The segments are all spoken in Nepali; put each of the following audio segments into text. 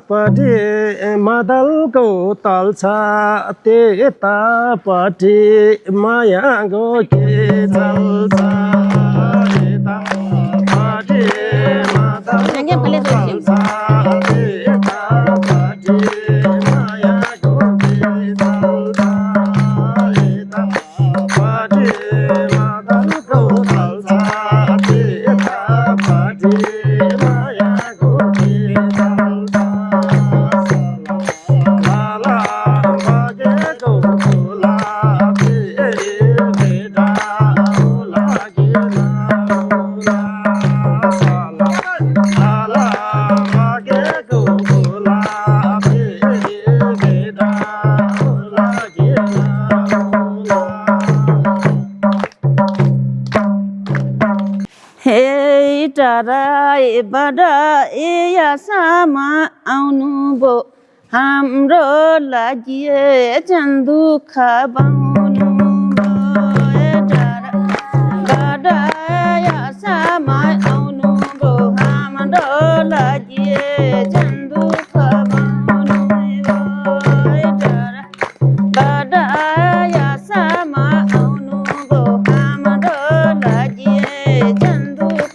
पटे मदलको तल्छ त्यतापट्टि मायाको के चल्छ त्यतापट्टि मदलको तल्छ त्यतापट्टि मायाको के चल्छ त्यतापट्टि मदलको तल्छ त्यतापट्टि मायाको के चल्छ टाढाबाट यहाँसम्म आउनुभयो हाम्रो लागि झन् दुःख पाउनु टाढाबाट यहाँसम्म आउनुभयो हाम्रो लागि झन् दुःख पाउनु टाढाबाट यहाँसम्म आउनुभयो हाम्रो लागि झन् दुःख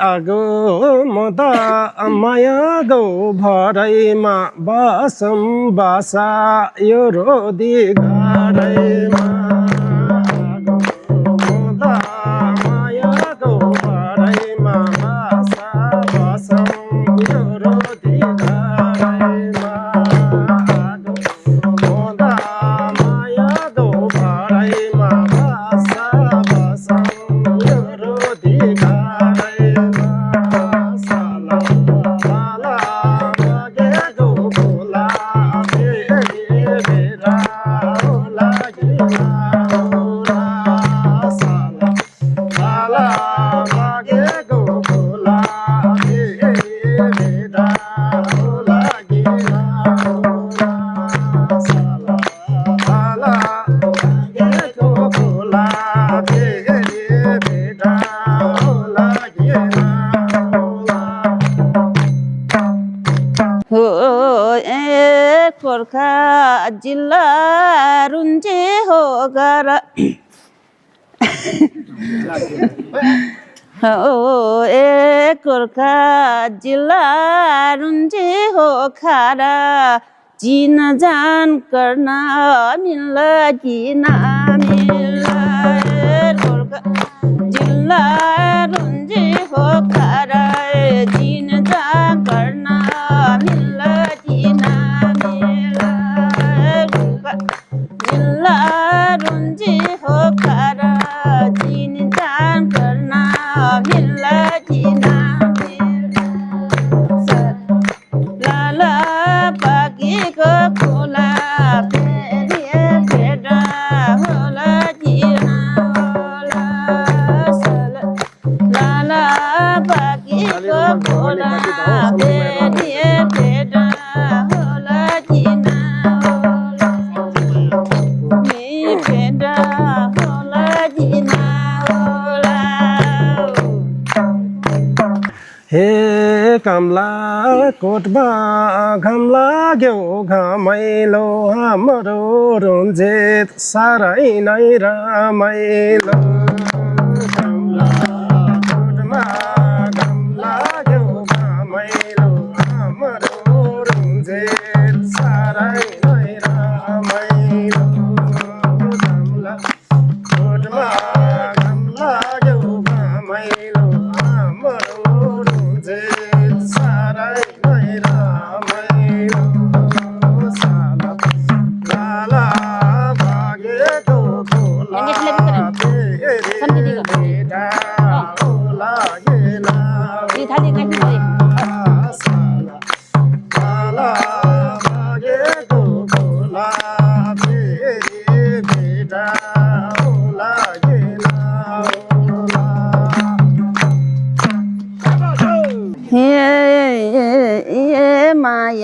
आगो म त माया गो भरैमा बसम बासा यो रोदी घरैमा म त माया गो भरैमा बासा बसम यो रोदी घरैमा म त माया गो भरैमा बासा बसम यो रोदी गोर्खा जिल्ला रुन्चे हो घर गोर्खा जिल्ला रुन्चे हो खारा चिन जान गर्न मिल्ल कि नमिल्ल गोर्खा जिल्ला रुन्चे हो खारा चिन जान गर्न मिल्ल कि नमिल्ल जिल्ला रुन्चे हो खारा चिन जान गर्न मिल्ल कि नमिल्ल लाला पाकेको खोला फेरि भेट्दा होला कि नहोला लाला पाकेको खोला फेरि भेट्दा होला कि नहोला भेट्दा होला कि नहोला हे कमला कोटमा घाम लाग्यो घामैलो हाम्रो रुन्जेत साह्रै नै रमाइलो कमला कोटमा घाम लाग्यो घामैलो हाम्रो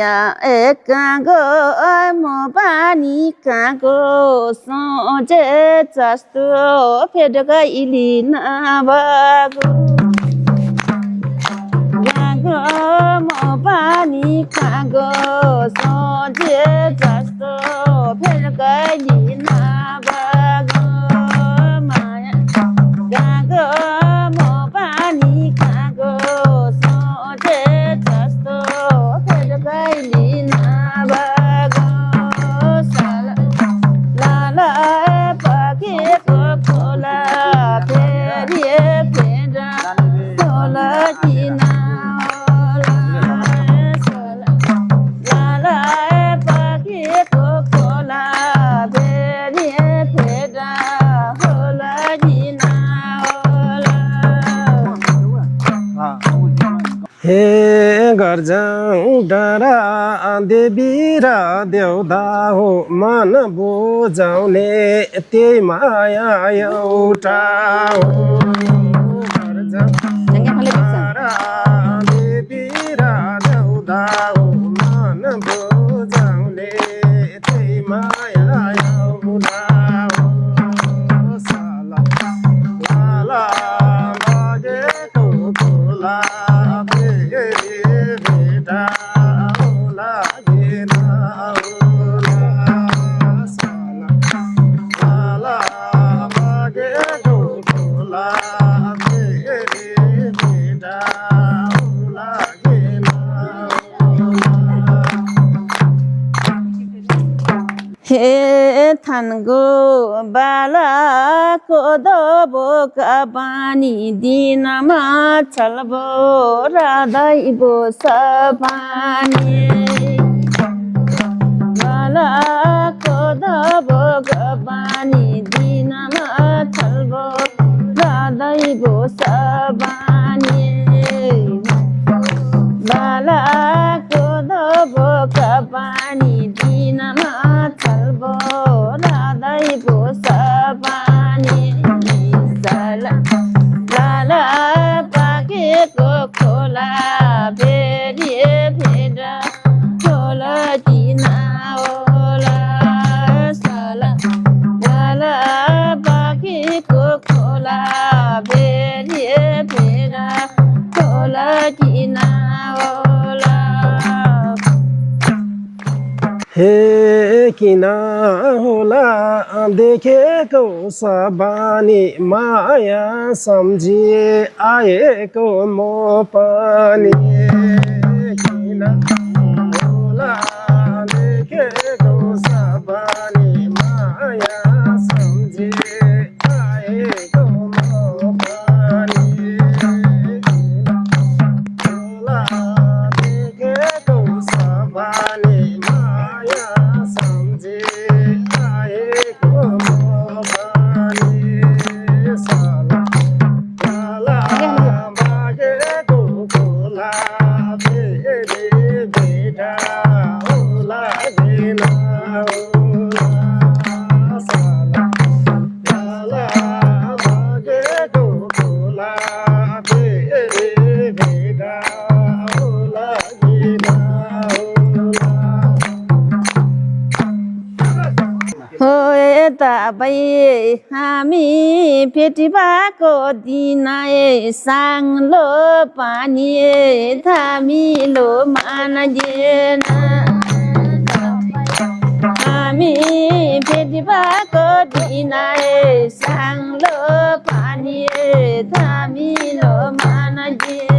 呀，干个莫把你干个上这咋说？别这个一里那把个，干个莫把你干个上这咋说？别这个一里那把个妈呀，干个莫把你干个上这咋说？别这个一里那把个啥了？啦啦把给个可啦，别别别着可啦吉那啦啥了？啦啦把给个可啦，别别别着可啦吉那啦。हे गर्जङ डरा देवी र देउता हो मन बुझाउने त्यही माया एउटा हो गर्जङ डरा देवी र देउता हो मन बुझाउने त्यही माया एउटा हो साला लाला लागेको खोला हे थानको बाला कोदबो का पानी दिनमा छलबो राधैबो सपानी बाला कोदबो का पानी दिनमा छलबो राधैबो सपानी बाला कोदबो का पानी दिनमा छलबो राधैबो सपानी साला लाला पाकेको खोला फेरि फेर खोला किना होला साला लाला पाकेको खोला फेरि फेर खोला किना होला हे किन होला देखेको सबानी माया सम्झिए आएको म पनि किन होला देखेको सबानी माया सम्झिए आएको म पनि होला देखेको सबानी तपाईँ हामी भेटी भएको दिन साङ्लो पानी थामिलो मानिएन हामी भेटी भएको दिन साङ्लो पानी थामिलो मानिएन